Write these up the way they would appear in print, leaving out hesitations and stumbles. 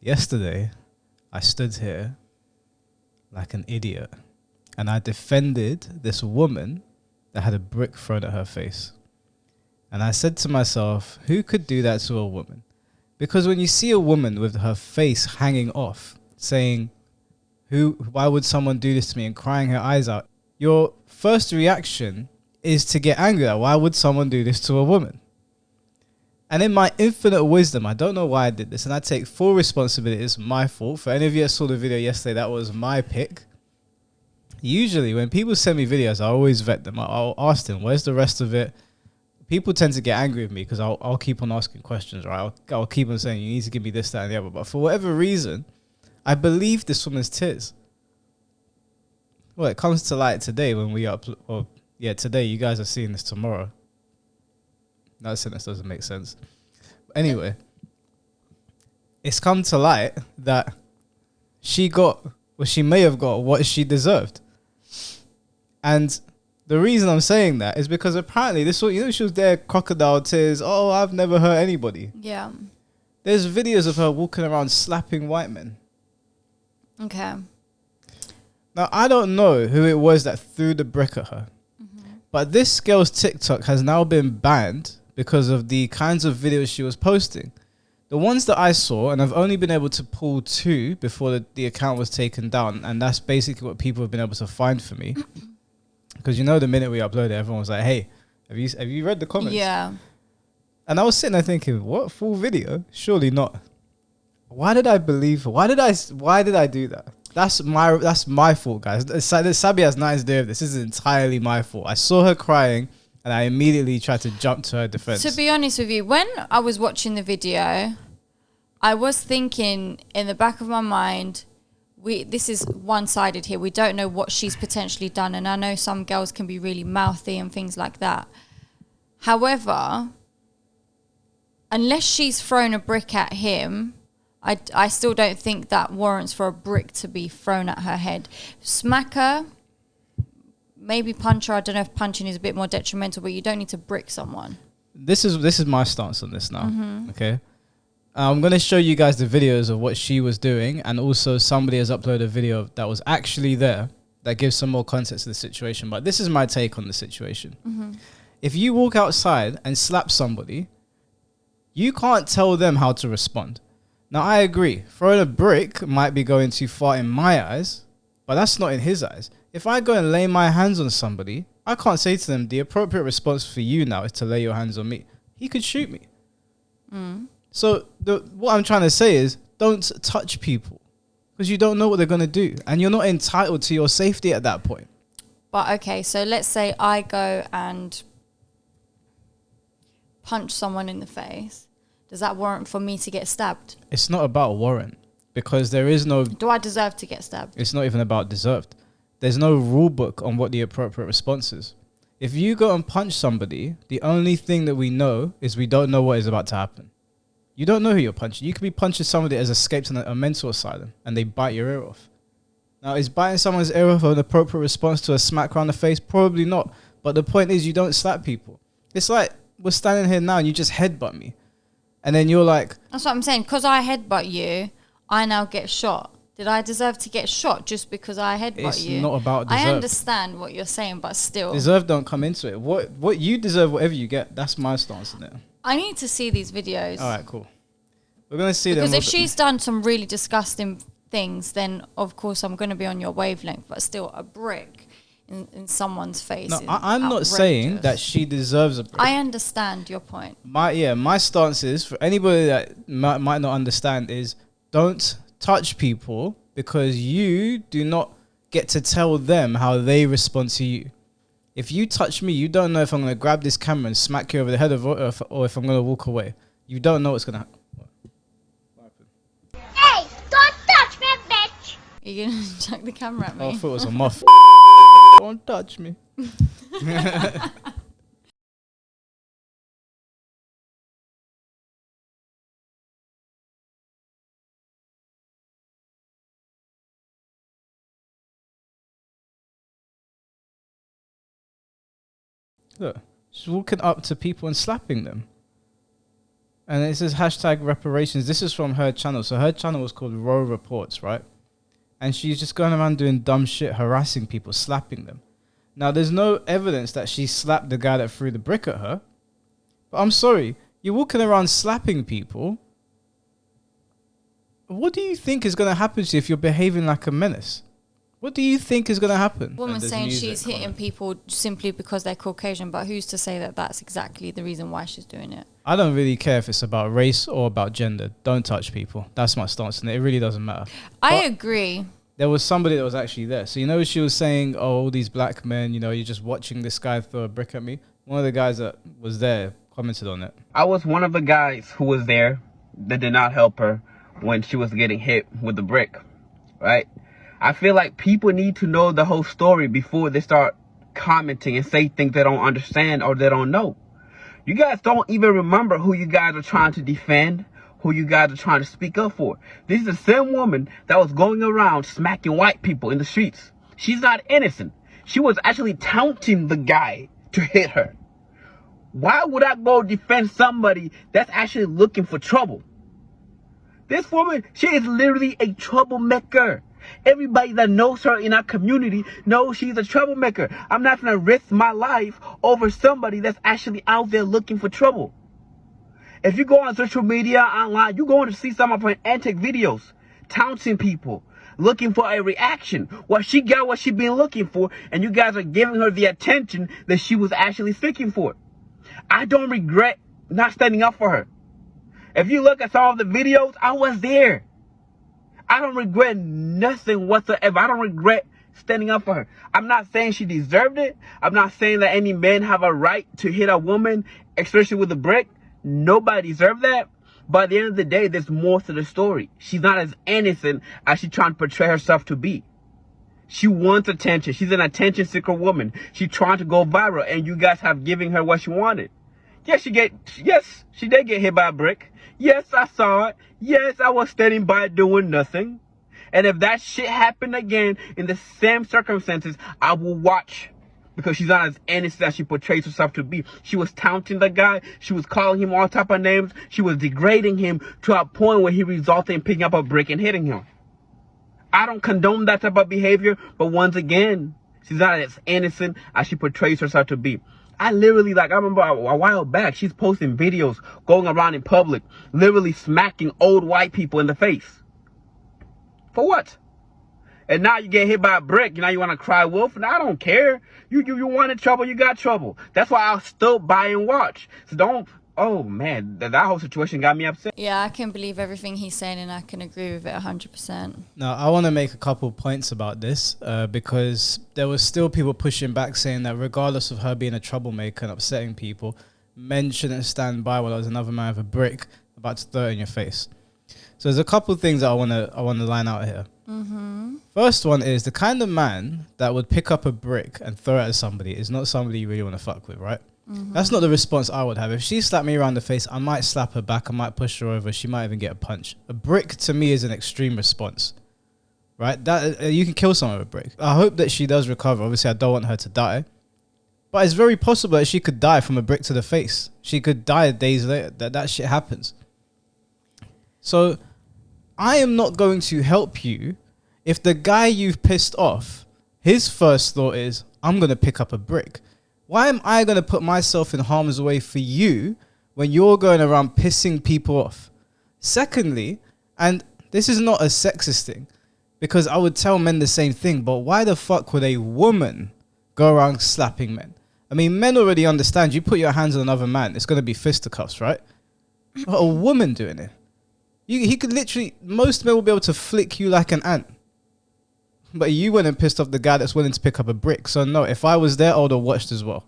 Yesterday, I stood here like an idiot and I defended this woman that had a brick thrown at her face. And I said to myself, who could do that to a woman? Because when you see a woman with her face hanging off, saying, why would someone do this to me, and crying her eyes out, your first reaction is to get angry at why would someone do this to a woman? And in my infinite wisdom, I don't know why I did this, and I take full responsibility. It's my fault. For any of you that saw the video yesterday, that was my pick. Usually, when people send me videos, I always vet them. I'll ask them, where's the rest of it? People tend to get angry with me because I'll keep on asking questions, right? I'll keep on saying, you need to give me this, that, and the other. But for whatever reason, I believe this woman's tears. Well, it comes to light today when we upload. Well, yeah, today. You guys are seeing this tomorrow. That sentence doesn't make sense. Anyway, it's come to light that she may have got what she deserved. And the reason I'm saying that is because apparently she was there, crocodile tears. Oh, I've never hurt anybody. Yeah. There's videos of her walking around slapping white men. Okay. Now, I don't know who it was that threw the brick at her. Mm-hmm. But this girl's TikTok has now been banned because of the kinds of videos she was posting. The ones that I saw, and I've only been able to pull 2 before the account was taken down, and that's basically what people have been able to find for me. Because the minute we uploaded, everyone was like, hey, have you read the comments? Yeah. And I was sitting there thinking, what, full video? Surely not. Why did I believe her? Why did I do that? That's my fault, guys. Sabi has nothing to do with this. This is entirely my fault. I saw her crying, and I immediately tried to jump to her defense. To be honest with you, when I was watching the video, I was thinking in the back of my mind, this is one-sided here. We don't know what she's potentially done. And I know some girls can be really mouthy and things like that. However, unless she's thrown a brick at him, I still don't think that warrants for a brick to be thrown at her head. Smack her, maybe punch her. I don't know if punching is a bit more detrimental, but you don't need to brick someone. This is my stance on this now. Okay. I'm going to show you guys the videos of what she was doing, and also somebody has uploaded a video that was actually there that gives some more context to the situation. But this is my take on the situation. If you walk outside and slap somebody, you can't tell them how to respond. Now, I agree. Throwing a brick might be going too far in my eyes, but that's not in his eyes. If I go and lay my hands on somebody, I can't say to them, the appropriate response for you now is to lay your hands on me. He could shoot me. So what I'm trying to say is, don't touch people because you don't know what they're going to do, and you're not entitled to your safety at that point. But okay, so let's say I go and punch someone in the face. Does that warrant for me to get stabbed? It's not about warrant, because there is no... Do I deserve to get stabbed? It's not even about deserved. There's no rule book on what the appropriate response is. If you go and punch somebody, the only thing that we know is we don't know what is about to happen. You don't know who you're punching. You could be punching somebody that has escaped a mental asylum and they bite your ear off. Now, is biting someone's ear off an appropriate response to a smack around the face? Probably not. But the point is, you don't slap people. It's like we're standing here now and you just headbutt me. And then you're like... That's what I'm saying. Because I headbutt you, I now get shot. Did I deserve to get shot just because I headbutt you? It's not about deserve. I understand what you're saying, but still... Deserve don't come into it. What you deserve, whatever you get. That's my stance on it. I need to see these videos. All right, cool. We're going to see them. Because if she's done some really disgusting things, then of course I'm going to be on your wavelength. But still, a brick in someone's face. No, I'm not saying that she deserves a brick. I understand your point. My stance is, for anybody that might not understand, is don't touch people, because you do not get to tell them how they respond to you. If you touch me, you don't know if I'm going to grab this camera and smack you over the head or if I'm going to walk away. You don't know what's going to happen. Hey, don't touch me, bitch! Are you going to chuck the camera at me? Oh, I thought it was a muff. Don't touch me. Look, she's walking up to people and slapping them. And it says hashtag reparations. This is from her channel. So her channel was called Raw Reports, right? And she's just going around doing dumb shit, harassing people, slapping them. Now, there's no evidence that she slapped the guy that threw the brick at her. But I'm sorry, you're walking around slapping people. What do you think is going to happen to you if you're behaving like a menace? What do you think is going to happen? Woman saying she's hitting people simply because they're Caucasian, but who's to say that that's exactly the reason why she's doing it? I don't really care if it's about race or about gender. Don't touch people. That's my stance, and it really doesn't matter. I agree. There was somebody that was actually there. So, you know, she was saying, oh, all these black men, you know, you're just watching this guy throw a brick at me. One of the guys that was there commented on it. I was one of the guys who was there that did not help her when she was getting hit with the brick, right? I feel like people need to know the whole story before they start commenting and say things they don't understand or they don't know. You guys don't even remember who you guys are trying to defend, who you guys are trying to speak up for. This is the same woman that was going around smacking white people in the streets. She's not innocent. She was actually taunting the guy to hit her. Why would I go defend somebody that's actually looking for trouble? This woman, she is literally a troublemaker. Everybody that knows her in our community knows she's a troublemaker. I'm not going to risk my life over somebody that's actually out there looking for trouble. If you go on social media, online, you're going to see some of her antic videos, taunting people, looking for a reaction. Well, she got what she been looking for, and you guys are giving her the attention that she was actually seeking for. I don't regret not standing up for her. If you look at some of the videos, I was there. I don't regret nothing whatsoever. I don't regret standing up for her. I'm not saying she deserved it. I'm not saying that any men have a right to hit a woman, especially with a brick. Nobody deserves that. But at the end of the day, there's more to the story. She's not as innocent as she's trying to portray herself to be. She wants attention. She's an attention seeker woman. She's trying to go viral, and you guys have given her what she wanted. Yes, she did get hit by a brick. Yes, I saw it. Yes, I was standing by doing nothing. And if that shit happened again in the same circumstances, I will watch. Because she's not as innocent as she portrays herself to be. She was taunting the guy. She was calling him all type of names. She was degrading him to a point where he resulted in picking up a brick and hitting him. I don't condone that type of behavior. But once again, she's not as innocent as she portrays herself to be. I remember a while back, she's posting videos going around in public, literally smacking old white people in the face. For what? And now you get hit by a brick, now you want to cry wolf? And I don't care. You wanted trouble, you got trouble. That's why I'll still buy and watch. So don't, oh man, that whole situation got me upset. Yeah, I can believe everything he's saying and I can agree with it 100%. Now, I want to make a couple points about this because there was still people pushing back saying that regardless of her being a troublemaker and upsetting people, men shouldn't stand by while there's another man with a brick about to throw it in your face. So there's a couple of things that I want to line out here. Mm-hmm. First one is the kind of man that would pick up a brick and throw it at somebody is not somebody you really want to fuck with, right? Mm-hmm. That's not the response I would have. If she slapped me around the face, I might slap her back. I might push her over. She might even get a punch. A brick to me is an extreme response, right? That you can kill someone with a brick. I hope that she does recover. Obviously, I don't want her to die, but it's very possible that she could die from a brick to the face. She could die days later. That shit happens. So I am not going to help you if the guy you've pissed off, his first thought is, I'm going to pick up a brick. Why am I going to put myself in harm's way for you when you're going around pissing people off? Secondly, and this is not a sexist thing, because I would tell men the same thing, but why the fuck would a woman go around slapping men? I mean, men already understand, you put your hands on another man, it's going to be fisticuffs, right? But a woman doing it. He could literally, most men will be able to flick you like an ant. But you went and pissed off the guy that's willing to pick up a brick. So no, if I was there, I would have watched as well.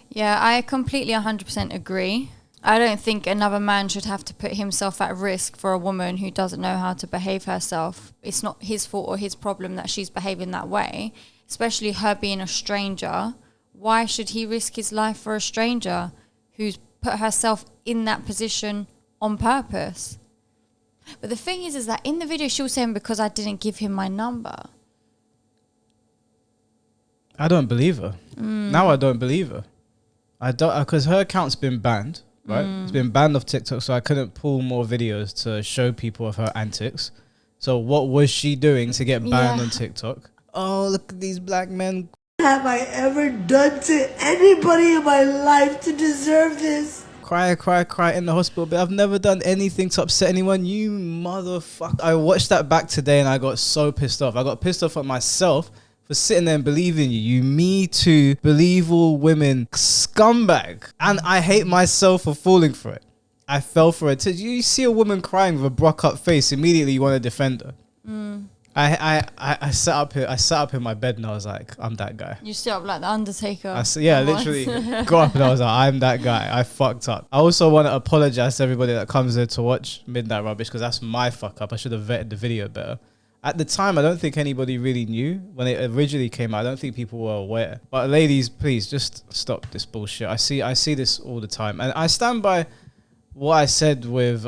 Yeah, I completely 100% agree. I don't think another man should have to put himself at risk for a woman who doesn't know how to behave herself. It's not his fault or his problem that she's behaving that way, especially her being a stranger. Why should he risk his life for a stranger who's put herself in that position on purpose? But the thing is that in the video she was saying, because I didn't give him my number. I don't believe her. Now I don't believe her. I don't, because her account's been banned. right? It's been banned off TikTok, so I couldn't pull more videos to show people of her antics. So what was she doing to get banned on TikTok? Oh, look at these black men. Have I ever done to anybody in my life to deserve this? Cry in the hospital. But I've never done anything to upset anyone. You motherfucker. I watched that back today and I got so pissed off. I got pissed off at myself for sitting there and believing you. You Me Too, believe all women scumbag. And I hate myself for falling for it. I fell for it. You see a woman crying with a broke up face, immediately you want to defend her. I sat up in my bed and I was like, I'm that guy. You sit up like the Undertaker. Literally got up and I was like, I'm that guy. I fucked up. I also want to apologize to everybody that comes there to watch Midnight Rubbish, because that's my fuck up. I should have vetted the video better. At the time, I don't think anybody really knew. When it originally came out, I don't think people were aware. But ladies, please just stop this bullshit. I see this all the time. And I stand by what I said with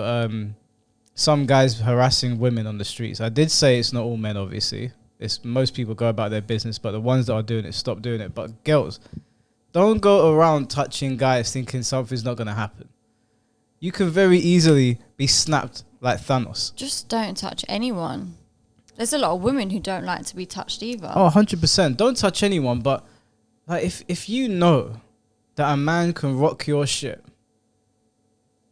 some guys harassing women on the streets. I did say it's not all men, obviously. It's most people go about their business, but the ones that are doing it, stop doing it. But girls, don't go around touching guys thinking something's not going to happen. You can very easily be snapped like Thanos. Just don't touch anyone. There's a lot of women who don't like to be touched either. Oh, 100%. Don't touch anyone. But like, if you know that a man can rock your shit,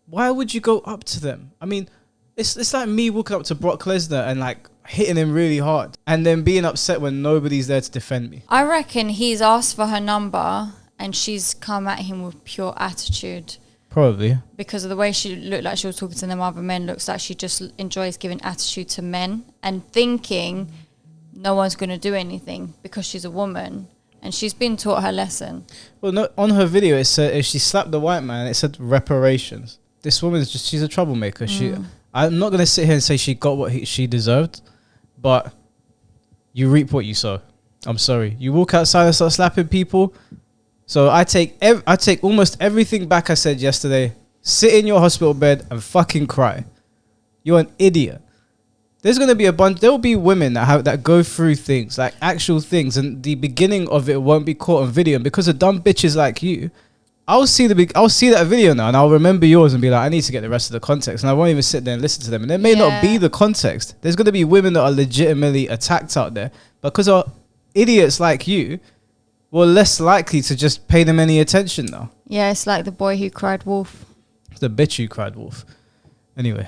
why would you go up to them? I mean, it's like me walking up to Brock Lesnar and like hitting him really hard and then being upset when nobody's there to defend me. I reckon he's asked for her number and she's come at him with pure attitude. Probably. Because of the way she looked like she was talking to them other men, looks like she just enjoys giving attitude to men and thinking no one's going to do anything because she's a woman. And she's been taught her lesson. Well, no, on her video, it said if she slapped the white man, it said reparations. This woman is she's a troublemaker. I'm not going to sit here and say she got what she deserved, but you reap what you sow. I'm sorry. You walk outside and start slapping people. So I take almost everything back I said yesterday. Sit in your hospital bed and fucking cry. You're an idiot. There's going to be there will be women that go through things, like actual things, and the beginning of it won't be caught on video. And because of dumb bitches like you, I'll see that video now and I'll remember yours and be like, I need to get the rest of the context, and I won't even sit there and listen to them. And there may not be the context. There's going to be women that are legitimately attacked out there because of idiots like you. We're less likely to just pay them any attention now. Yeah, it's like the boy who cried wolf. The bitch who cried wolf. Anyway.